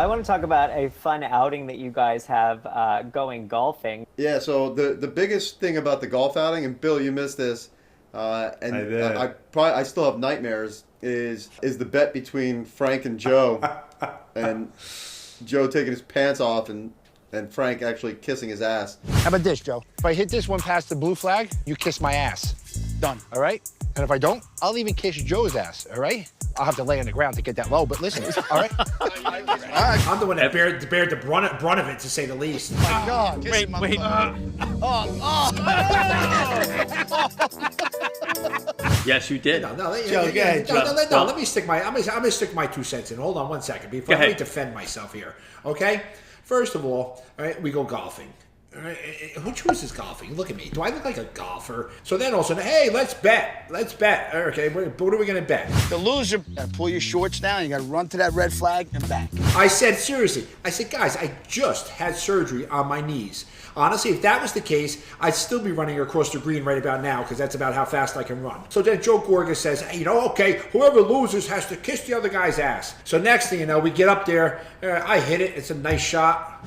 I want to talk about a fun outing that you guys have going golfing. Yeah, so the biggest thing about the golf outing, and Bill, you missed this, and I did. I still have nightmares, is the bet between Frank and Joe, and Joe taking his pants off and Frank actually kissing his ass. How about this, Joe? If I hit this one past the blue flag, you kiss my ass. Done, all right? And if I don't, I'll even kiss Joe's ass, all right? I'll have to lay on the ground to get that low, but listen, all right? I'm the one that bared the brunt of it, to say the least. Oh, my God. Wait. Yes, you did. No, Joe, go ahead, Joe. Let me stick my. I'm gonna stick my 2 cents in. Hold on 1 second before I defend myself here. Okay. First of all right, we go golfing. All right, who chooses golfing? Look at me. Do I look like a golfer? So then all of a sudden, hey, let's bet. Okay, what are we gonna bet? The loser, you gotta pull your shorts down, you gotta run to that red flag and back. I said, seriously. I said, guys, I just had surgery on my knees. Honestly, if that was the case, I'd still be running across the green right about now because that's about how fast I can run. So then Joe Gorga says, hey, okay, whoever loses has to kiss the other guy's ass. So next thing you know, we get up there. I hit it. It's a nice shot.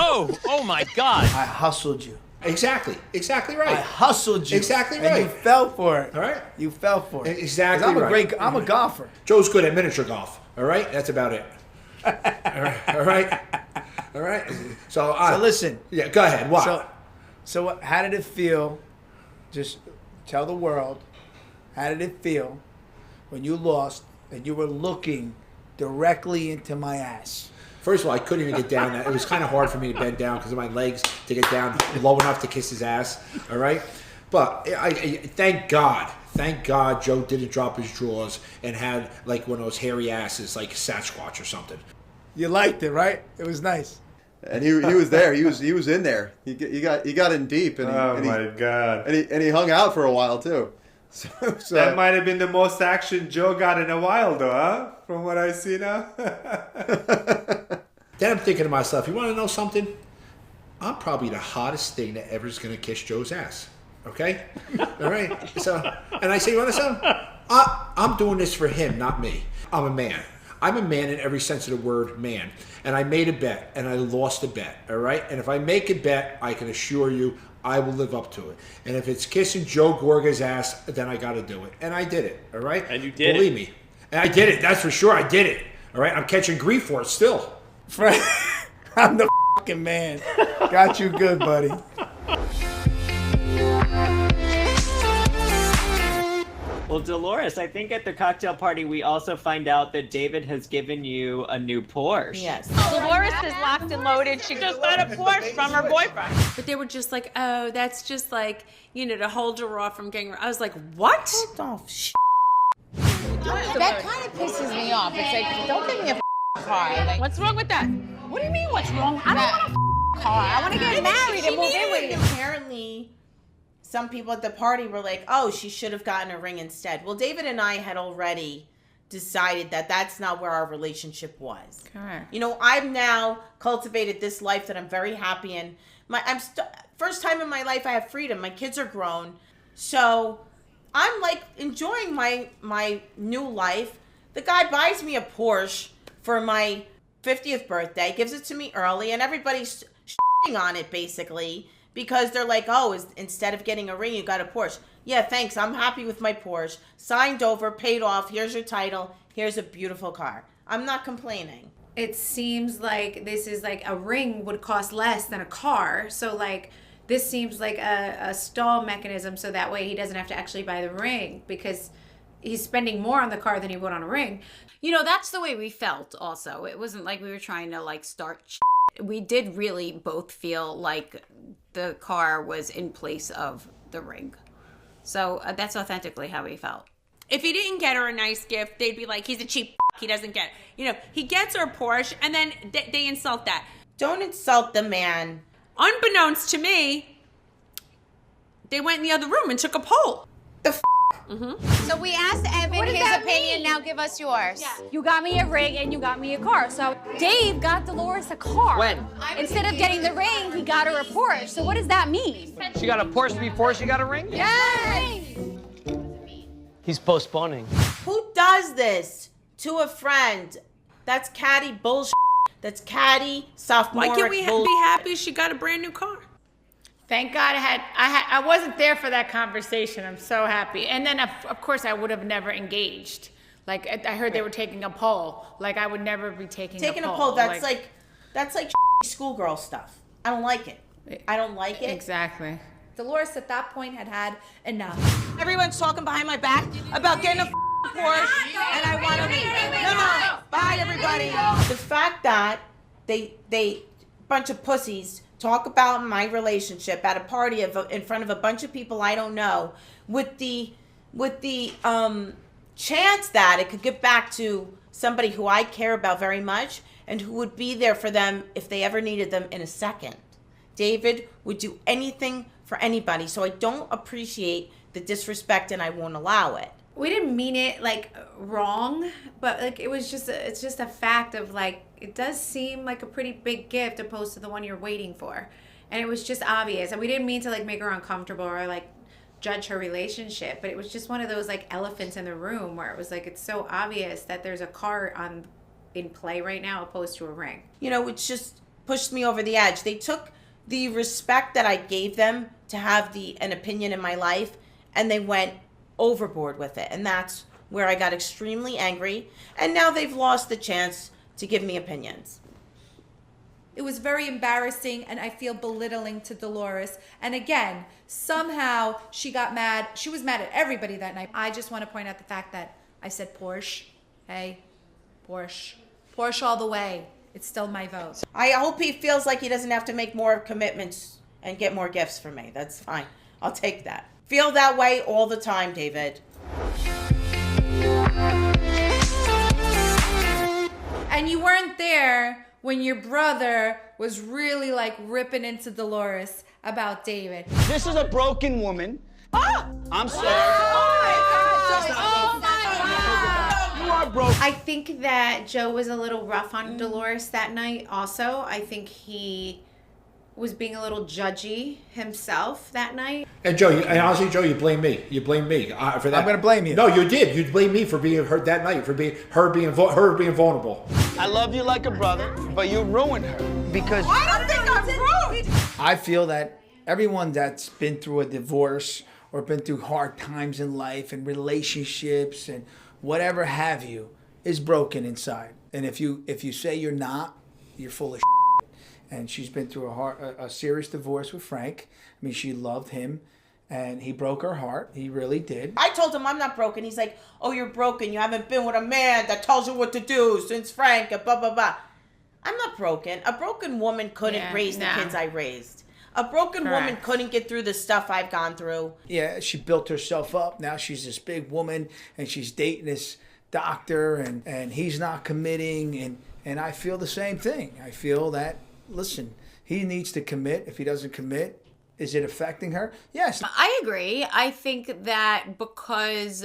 Oh my God. I hustled you. Exactly right. I hustled you. Exactly right. And you fell for it. All right. You fell for it. Exactly right. I'm a golfer. Joe's good at miniature golf. All right. That's about it. All right. So listen. Yeah. Go ahead. What? So how did it feel? Just tell the world. How did it feel when you lost and you were looking directly into my ass? First of all, I couldn't even get down. It was kind of hard for me to bend down because of my legs to get down low enough to kiss his ass. All right, but I thank God Joe didn't drop his drawers and had like one of those hairy asses like Sasquatch or something. You liked it, right? It was nice. And he was there. He was in there. He got in deep. And my God! And he hung out for a while too. So that might have been the most action Joe got in a while, though, huh? From what I see now. Then I'm thinking to myself, you want to know something? I'm probably the hottest thing that ever is going to kiss Joe's ass. Okay? All right? So, and I say, you want to know? I'm doing this for him, not me. I'm a man. I'm a man in every sense of the word, man. And I made a bet, and I lost a bet, all right? And if I make a bet, I can assure you I will live up to it. And if it's kissing Joe Gorga's ass, then I got to do it. And I did it, all right? And you did Believe me. And I did it. That's for sure. I did it. All right? I'm catching grief for it still. Frank, I'm the fucking man. Got you good, buddy. Well, Dolores, I think at the cocktail party we also find out that David has given you a new Porsche. Yes. Dolores is locked and loaded. She just got a Porsche from her boyfriend. But they were just like, oh, that's just like, to hold her off from getting. I was like, what? Hold off. That kind of pisses me off. It's like, don't give me a car. Like, what's wrong with that? What do you mean, what's wrong with that? I don't want a car. I want to get married and move in with you. Apparently, some people at the party were like, oh, she should have gotten a ring instead. Well, David and I had already decided that that's not where our relationship was. Correct. I've now cultivated this life that I'm very happy in. First time in my life I have freedom. My kids are grown. So I'm like enjoying my new life. The guy buys me a Porsche for my 50th birthday, gives it to me early, and everybody's shitting on it basically because they're like, oh, instead of getting a ring, you got a Porsche. Yeah, thanks. I'm happy with my Porsche. Signed over, paid off. Here's your title. Here's a beautiful car. I'm not complaining. It seems like this is like a ring would cost less than a car. So like this seems like a stall mechanism so that way he doesn't have to actually buy the ring because he's spending more on the car than he would on a ring. That's the way we felt also. It wasn't like we were trying to like start we did really both feel like the car was in place of the ring. So that's authentically how we felt. If he didn't get her a nice gift, they'd be like, he's a cheap he doesn't get. He gets her a Porsche, and then they insult that. Don't insult the man. Unbeknownst to me, they went in the other room and took a poll. So we asked Evan his opinion, now give us yours. Yeah. You got me a ring and you got me a car. So Dave got Dolores a car. When? Instead of getting the ring, he got her a Porsche. So what does that mean? She got a Porsche before she got a ring? Yes! He's postponing. Who does this to a friend That's catty bullshit. That's catty sophomore. Why can't we be happy she got a brand new car? Thank God I wasn't there for that conversation. I'm so happy. And then of course I would have never engaged. Like I heard they were taking a poll. Like I would never be taking a poll. That's like schoolgirl stuff. I don't like it. I don't like it. Exactly. Dolores at that point had enough. Everyone's talking behind my back about getting a Porsche, and I want to leave. No. Bye, everybody. The fact that they bunch of pussies talk about my relationship at a party in front of a bunch of people I don't know, with the chance that it could get back to somebody who I care about very much and who would be there for them if they ever needed them in a second. David would do anything for anybody, so I don't appreciate the disrespect and I won't allow it. We didn't mean it like wrong, but like it's just a fact of like, it does seem like a pretty big gift opposed to the one you're waiting for. And it was just obvious. And we didn't mean to like make her uncomfortable or like judge her relationship, but it was just one of those like elephants in the room where it was like, it's so obvious that there's a car in play right now opposed to a ring. You know, it's just pushed me over the edge. They took the respect that I gave them to have an opinion in my life, and they went overboard with it. And that's where I got extremely angry. And now they've lost the chance to give me opinions. It was very embarrassing and I feel belittling to Dolores. And again, somehow she got mad. She was mad at everybody that night. I just want to point out the fact that I said Porsche. Hey, Porsche. Porsche all the way. It's still my vote. I hope he feels like he doesn't have to make more commitments and get more gifts from me. That's fine. I'll take that. Feel that way all the time, David. And you weren't there when your brother was really like ripping into Dolores about David. This is a broken woman. I'm sorry. Oh my God. You are broken. I think that Joe was a little rough on Dolores that night also. I think he was being a little judgy himself that night. And Joe, honestly, Joe, you blame me. You blame me for that. I'm going to blame you. No, you did. You blamed me for being hurt that night, for being being vulnerable. I love you like a brother, but you ruined her because. I don't think I'm rude. I feel that everyone that's been through a divorce or been through hard times in life and relationships and whatever have you is broken inside. And if you say you're not, you're full of shit. And she's been through a serious divorce with Frank. I mean, she loved him, and he broke her heart. He really did. I told him I'm not broken. He's like, oh, you're broken. You haven't been with a man that tells you what to do since Frank and blah, blah, blah. I'm not broken. A broken woman couldn't raise the kids I raised. A broken woman couldn't get through the stuff I've gone through. Yeah, she built herself up. Now she's this big woman, and she's dating this doctor, and he's not committing. And I feel the same thing. I feel that, listen, he needs to commit. If he doesn't commit, is it affecting her? Yes. I agree. I think that because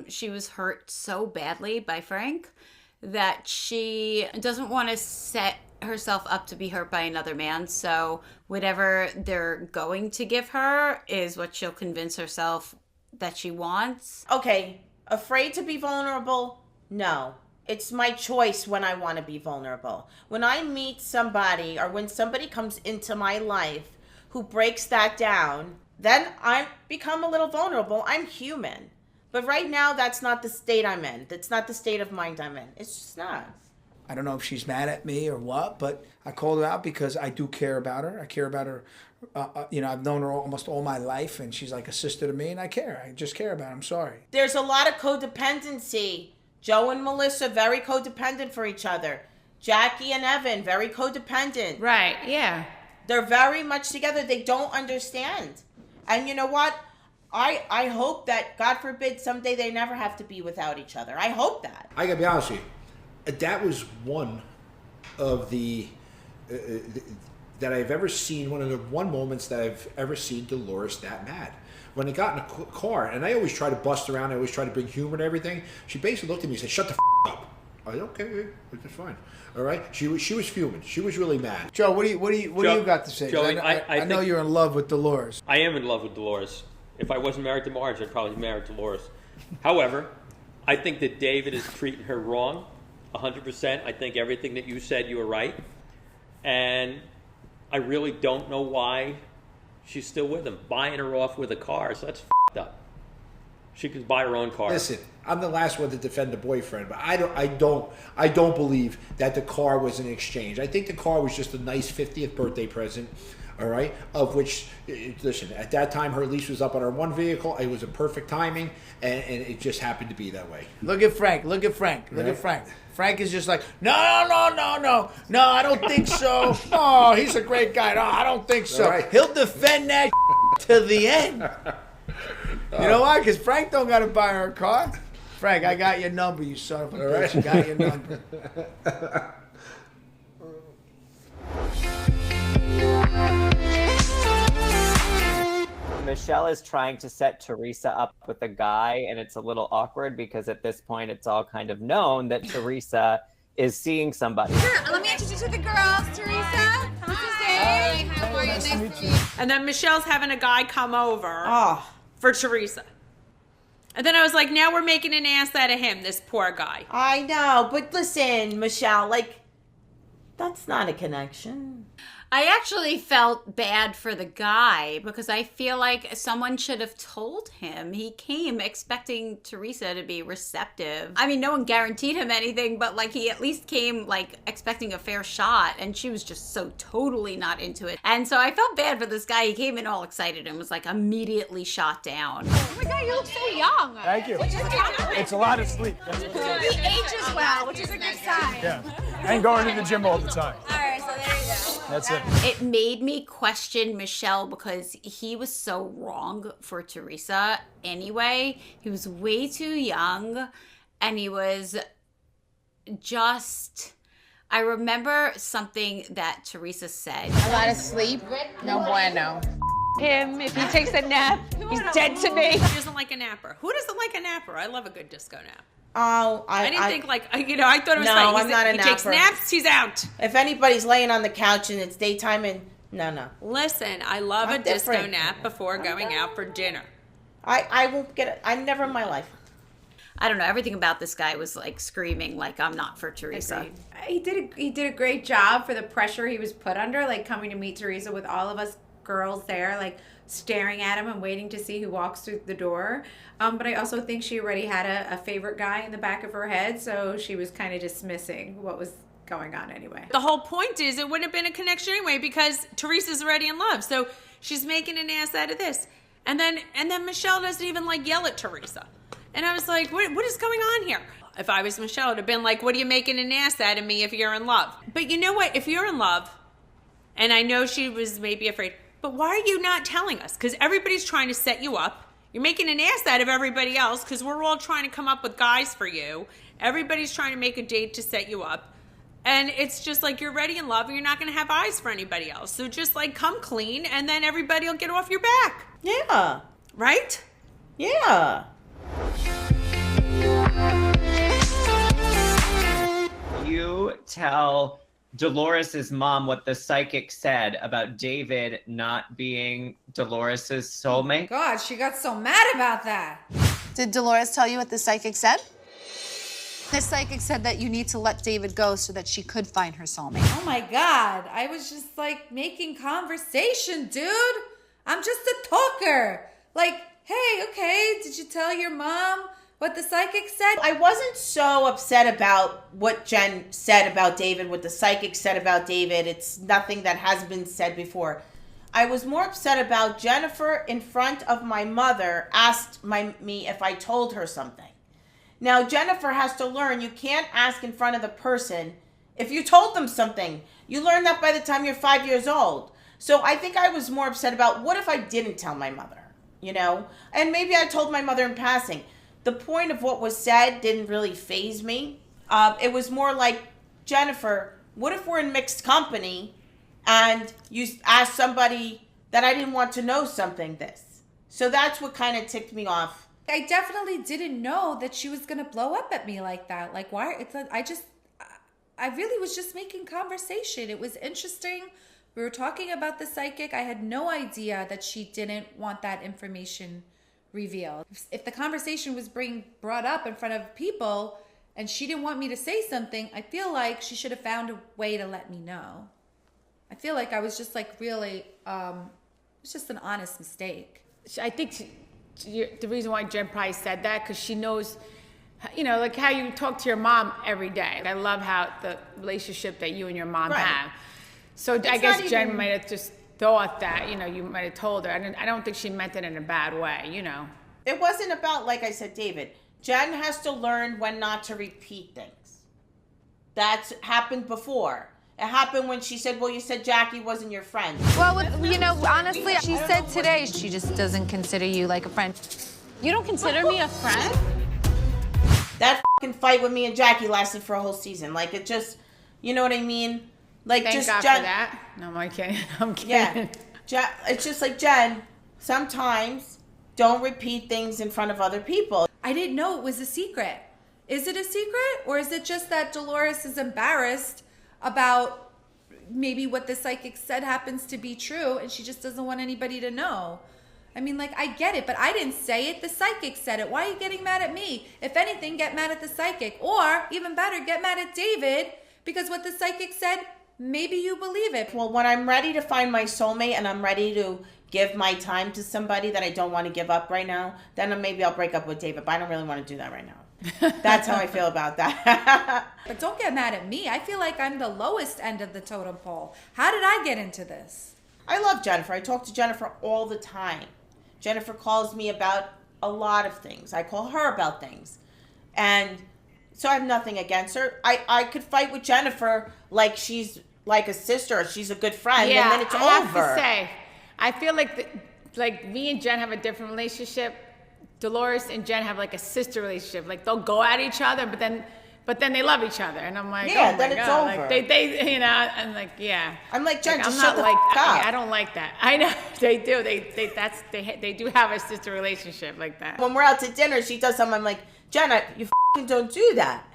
she was hurt so badly by Frank, that she doesn't want to set herself up to be hurt by another man. So whatever they're going to give her is what she'll convince herself that she wants. Okay, afraid to be vulnerable? No. It's my choice when I want to be vulnerable. When I meet somebody or when somebody comes into my life who breaks that down, then I become a little vulnerable. I'm human. But right now, that's not the state I'm in. That's not the state of mind I'm in. It's just not. I don't know if she's mad at me or what, but I called her out because I do care about her. I care about her. I've known her almost all my life, and she's like a sister to me, and I care. I just care about her. I'm sorry. There's a lot of codependency. Joe and Melissa, very codependent for each other. Jackie and Evan, very codependent. Right, yeah. They're very much together. They don't understand. And you know what? I hope that, God forbid, someday they never have to be without each other. I hope that. I gotta be honest with you. That was one of the that I've ever seen, one of the moments that I've ever seen Dolores that mad. When they got in a car, and I always try to bust around, I always try to bring humor and everything, she basically looked at me and said, shut the up. I said, okay, that's fine. All right? She was fuming. She was really mad. Joe, what do you got to say? Joe, I know you're in love with Dolores. I am in love with Dolores. If I wasn't married to Marge, I'd probably be married to Dolores. However, I think that David is treating her wrong. 100%. I think everything that you said, you were right. And I really don't know why she's still with him. Buying her off with a car, so that's f***ed up. She could buy her own car. Listen, I'm the last one to defend the boyfriend, but I don't believe that the car was an exchange. I think the car was just a nice 50th birthday present. All right, of which, listen, at that time her lease was up on her one vehicle. It was a perfect timing, and it just happened to be that way. Look at Frank. Look at Frank. Look at Frank. Frank is just like, no, I don't think so. Oh, he's a great guy. No, I don't think so. Right. He'll defend that to the end. You know why? Because Frank don't got to buy her a car. Frank, I got your number, you son of a bitch. Right. I got your number. Michelle is trying to set Teresa up with a guy, and it's a little awkward because at this point it's all kind of known that Teresa is seeing somebody. Sure, let me introduce you to the girls. Teresa, this is Dave. How are you? Nice to meet you. And then Michelle's having a guy come over for Teresa. And then I was like, now we're making an ass out of him, this poor guy. I know, but listen, Michelle, like, that's not a connection. I actually felt bad for the guy because I feel like someone should have told him. He came expecting Teresa to be receptive. I mean, no one guaranteed him anything, but like he at least came like expecting a fair shot, and she was just so totally not into it. And so I felt bad for this guy. He came in all excited and was like immediately shot down. Oh my God, you look so young. Thank you. It's a lot of sleep. That's what it is. He ages well, which is a good sign. Yeah. And going to the gym all the time. All right, so there you go. That's it. It made me question Michelle because he was so wrong for Teresa anyway. He was way too young, and he was just... I remember something that Teresa said. A lot of sleep, no bueno. Him, if he takes a nap, he's dead to me. He doesn't like a napper. Who doesn't like a napper? I love a good disco nap. Oh, I didn't think like, you know, I thought it was no, like, I'm not a he takes napper. naps, he's out. If anybody's laying on the couch and it's daytime and no. Listen, I love I'm a disco different. nap before going out for dinner. I won't get it. I'm never in my life. I don't know. Everything about this guy was like screaming like I'm not for Teresa. He did a great job for the pressure he was put under, like coming to meet Teresa with all of us girls there, like staring at him and waiting to see who walks through the door. But I also think she already had a favorite guy in the back of her head, so she was kind of dismissing what was going on anyway. The whole point is it wouldn't have been a connection anyway because Teresa's already in love. So she's making an ass out of this. And then Michelle doesn't even like yell at Teresa. And I was like, what is going on here? If I was Michelle, it would have been like, what are you making an ass out of me if you're in love? But you know what? If you're in love, and I know she was maybe afraid, but why are you not telling us? Because everybody's trying to set you up. You're making an ass out of everybody else because we're all trying to come up with guys for you. Everybody's trying to make a date to set you up. And it's just like you're already in love and you're not going to have eyes for anybody else. So just like come clean and then everybody will get off your back. Yeah. Right? Yeah. You tell Dolores' mom what the psychic said about David not being Dolores' soulmate. God, she got so mad about that. Did Dolores tell you what the psychic said? The psychic said that you need to let David go so that she could find her soulmate. Oh my God, I was just like making conversation, dude. I'm just a talker. Like, hey, okay, did you tell your mom what the psychic said? I wasn't so upset about what Jen said about David, what the psychic said about David. It's nothing that has been said before. I was more upset about Jennifer in front of my mother asked me if I told her something. Now, Jennifer has to learn you can't ask in front of the person if you told them something. You learn that by the time you're 5 years old. So I think I was more upset about what if I didn't tell my mother, you know? And maybe I told my mother in passing. The point of what was said didn't really faze me. It was more like, Jennifer, what if we're in mixed company and you ask somebody that I didn't want to know something this? So that's what kind of ticked me off. I definitely didn't know that she was gonna blow up at me like that. Like, why? I really was just making conversation. It was interesting. We were talking about the psychic. I had no idea that she didn't want that information revealed. If the conversation was being brought up in front of people and she didn't want me to say something, I feel like she should have found a way to let me know. I feel like I was just like really, it was just an honest mistake. I think the reason why Jen probably said that, because she knows, you know, like how you talk to your mom every day. I love how the relationship that you and your mom have. So I guess Jen might have just thought that, you know, you might have told her. I don't think she meant it in a bad way, you know. It wasn't about, like I said, David. Jen has to learn when not to repeat things. That's happened before. It happened when she said, well, you said Jackie wasn't your friend. Well, you know, honestly, she said today she just doesn't consider you like a friend. You don't consider me a friend? That fucking fight with me and Jackie lasted for a whole season. Like, it just, you know what I mean? Like, Thank just God Jen, for that. No, I'm kidding. I'm kidding. Yeah. It's just like, Jen, sometimes don't repeat things in front of other people. I didn't know it was a secret. Is it a secret? Or is it just that Dolores is embarrassed about maybe what the psychic said happens to be true and she just doesn't want anybody to know? I mean, like, I get it, but I didn't say it. The psychic said it. Why are you getting mad at me? If anything, get mad at the psychic. Or, even better, get mad at David because what the psychic said, maybe you believe it. Well, when I'm ready to find my soulmate and I'm ready to give my time to somebody that I don't want to give up right now, then maybe I'll break up with David, but I don't really want to do that right now. That's how I feel about that. But don't get mad at me. I feel like I'm the lowest end of the totem pole. How did I get into this? I love Jennifer. I talk to Jennifer all the time. Jennifer calls me about a lot of things. I call her about things. And so I have nothing against her. I could fight with Jennifer like she's like a sister or she's a good friend, and then it's over. I have to say, I feel like me and Jen have a different relationship. Dolores and Jen have like a sister relationship. Like they'll go at each other, but then they love each other. And I'm like, yeah, oh then my it's God. over. Like they, you know, I'm like, yeah. I'm like, Jen, like, just I'm shut not the like up. I don't like that. I know they do. They do have a sister relationship like that. When we're out to dinner, she does something. I'm like, Jen, you f***ing don't do that.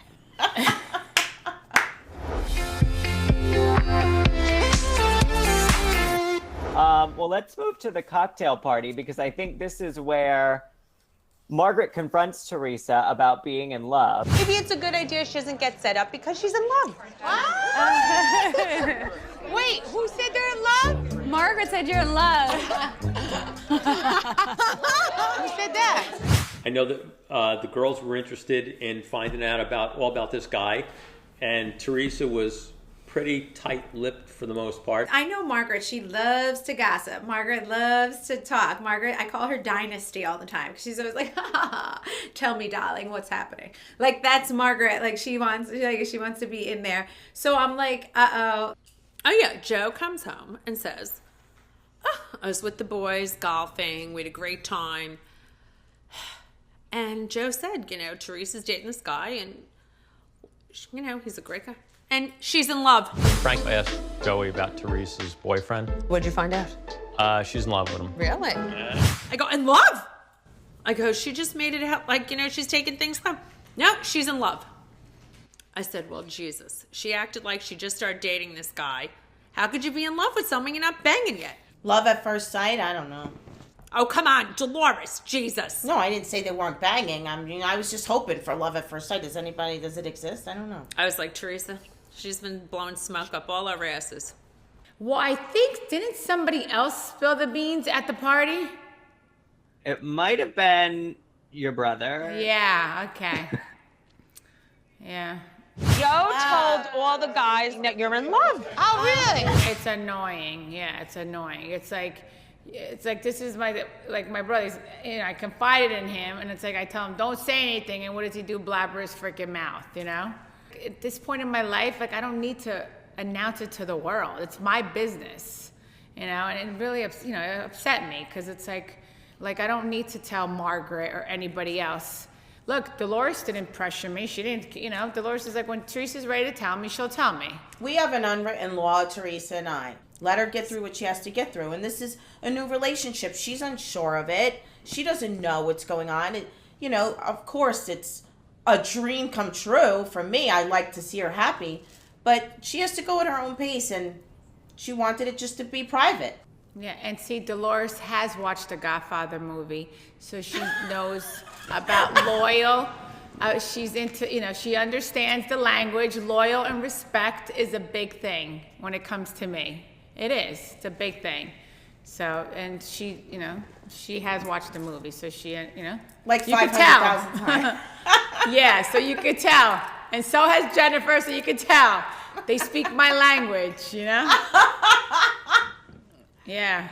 Well, let's move to the cocktail party because I think this is where Margaret confronts Teresa about being in love. Maybe it's a good idea she doesn't get set up because she's in love. Wait, who said they're in love? Margaret said you're in love. Who said that? I know that the girls were interested in finding out all about this guy, and Teresa was pretty tight-lipped for the most part. I know Margaret. She loves to gossip. Margaret loves to talk. Margaret, I call her Dynasty all the time because she's always like, ha, ha, ha, tell me, darling, what's happening? Like, that's Margaret. Like, she wants to be in there. So I'm like, uh-oh. Oh, yeah. Joe comes home and says, I was with the boys golfing. We had a great time. And Joe said, Teresa's dating this guy and, he's a great guy. And she's in love. Frank asked Joey about Teresa's boyfriend. What'd you find out? She's in love with him. Really? Yeah. I go, in love? I go, she just made it out like, she's taking things slow. No, she's in love. I said, well, Jesus. She acted like she just started dating this guy. How could you be in love with someone you're not banging yet? Love at first sight? I don't know. Oh, come on, Dolores, Jesus. No, I didn't say they weren't banging. I mean, I was just hoping for love at first sight. Does it exist? I don't know. I was like, Teresa, she's been blowing smoke up all our asses. Well, I think, didn't somebody else spill the beans at the party? It might have been your brother. Yeah, okay. Yeah. Joe told all the guys that you're in love. Oh, really? It's annoying. Yeah, it's annoying. It's like this is my brother's, I confided in him, and it's like I tell him, don't say anything, and what does he do? Blabber his freaking mouth, At this point in my life, I don't need to announce it to the world. It's my business, and it really, it upset me, because it's like I don't need to tell Margaret or anybody else. Look, Dolores didn't pressure me. She didn't, Dolores is like, when Teresa's ready to tell me, she'll tell me. We have an unwritten law, Teresa and I. Let her get through what she has to get through. And this is a new relationship. She's unsure of it. She doesn't know what's going on. Of course, it's a dream come true. For me, I like to see her happy. But she has to go at her own pace, and she wanted it just to be private. Yeah, and see, Dolores has watched the Godfather movie, so she knows about loyal. She's into, she understands the language. Loyal and respect is a big thing when it comes to me. It is. It's a big thing. So, and she, she has watched the movie, so she, like you 500,000 times. Yeah, so you could tell. And so has Jennifer, so you could tell. They speak my language, Yeah.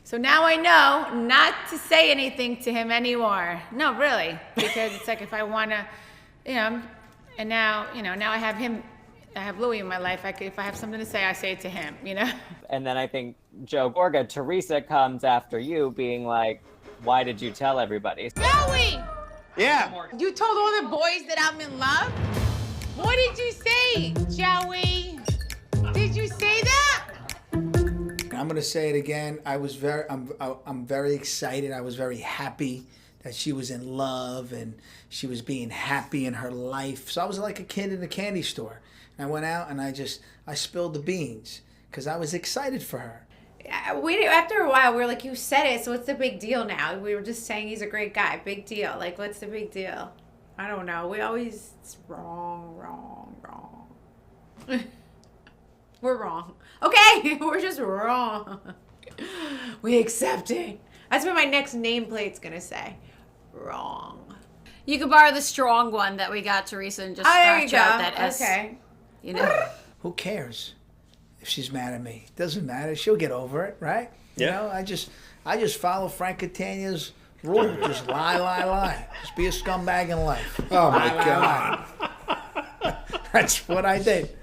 So now I know not to say anything to him anymore. No, really. Because it's like if I want to, and now, now I have him, I have Louis in my life. If I have something to say, I say it to him, And then I think Joe Gorga, Teresa comes after you being like, why did you tell everybody? Joey! Yeah. You told all the boys that I'm in love? What did you say, Joey? Did you say that? I'm gonna say it again. I'm very excited. I was very happy that she was in love and she was being happy in her life. So I was like a kid in a candy store. And I went out and I spilled the beans because I was excited for her. After a while, we were like, you said it, so what's the big deal now? We were just saying he's a great guy. Big deal. Like, what's the big deal? I don't know. It's wrong. We're wrong. Okay, we're just wrong. We accept it. That's what my next nameplate's gonna say. Wrong. You could borrow the strong one that we got, Teresa, and just scratch out that S. Okay. Who cares if she's mad at me? Doesn't matter. She'll get over it, right? Yeah. I just follow Frank Catania's rule. Just lie. Just be a scumbag in life. Oh my God. That's what I did.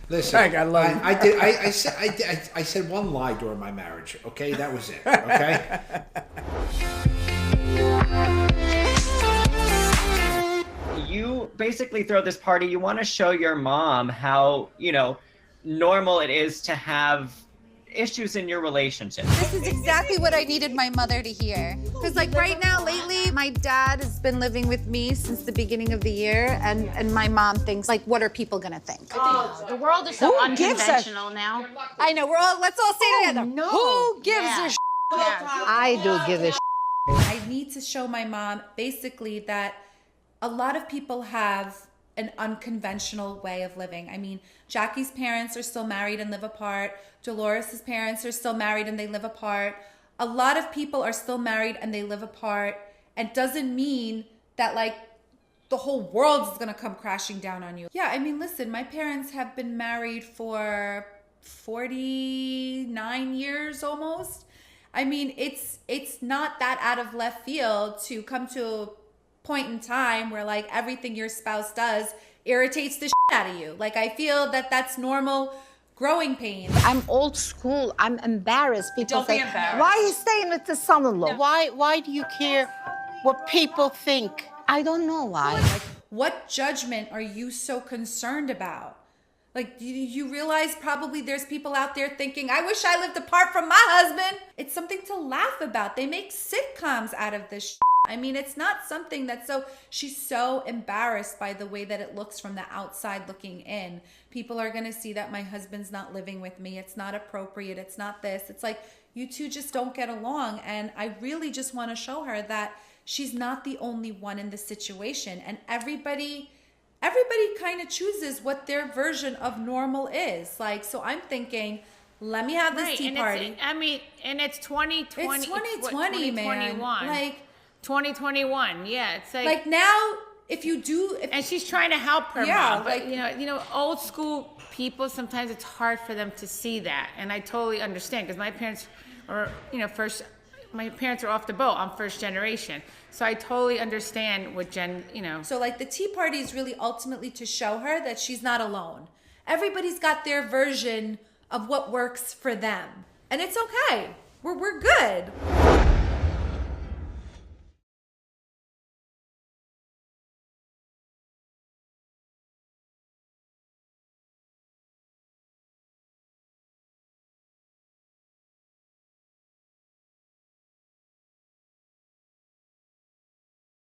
Listen, Frank, I love you. I said one lie during my marriage. Okay, that was it. Okay. You basically throw this party. You want to show your mom how, normal it is to have issues in your relationship. This is exactly what I needed my mother to hear. Because like right now, lately, my dad has been living with me since the beginning of the year, and my mom thinks, like, what are people gonna think? Oh, the world is so unconventional now. I know, let's all say together. No. Who gives a shit? I do give a shit. I need to show my mom basically that a lot of people have an unconventional way of living. I mean, Jackie's parents are still married and live apart. Dolores' parents are still married and they live apart. A lot of people are still married and they live apart. And doesn't mean that like the whole world is gonna come crashing down on you. Yeah, I mean, listen, my parents have been married for 49 years almost. I mean, it's not that out of left field to come to a point in time where like everything your spouse does irritates the shit out of you. Like I feel that that's normal growing pains. I'm old school. I'm embarrassed. People Don't be say, embarrassed. why are you staying with the son-in-law? Why do you care what people think? I don't know why. Like, what judgment are you so concerned about? Like, you realize probably there's people out there thinking, I wish I lived apart from my husband. It's something to laugh about. They make sitcoms out of this shit. I mean, it's not something that's she's so embarrassed by the way that it looks from the outside looking in. People are going to see that my husband's not living with me. It's not appropriate. It's not this. It's like, you two just don't get along. And I really just want to show her that she's not the only one in the situation. And everybody kind of chooses what their version of normal is. Like, so I'm thinking, let me have this tea party. It's 2020. It's 2020, man. Like 2021. Yeah, it's like now, if you do, and she's trying to help her Yeah, mom. But old school people, sometimes it's hard for them to see that, and I totally understand because my parents are, my parents are off the boat. I'm first generation. So I totally understand what Jen, So like the tea party is really ultimately to show her that she's not alone. Everybody's got their version of what works for them. And it's okay. We're good.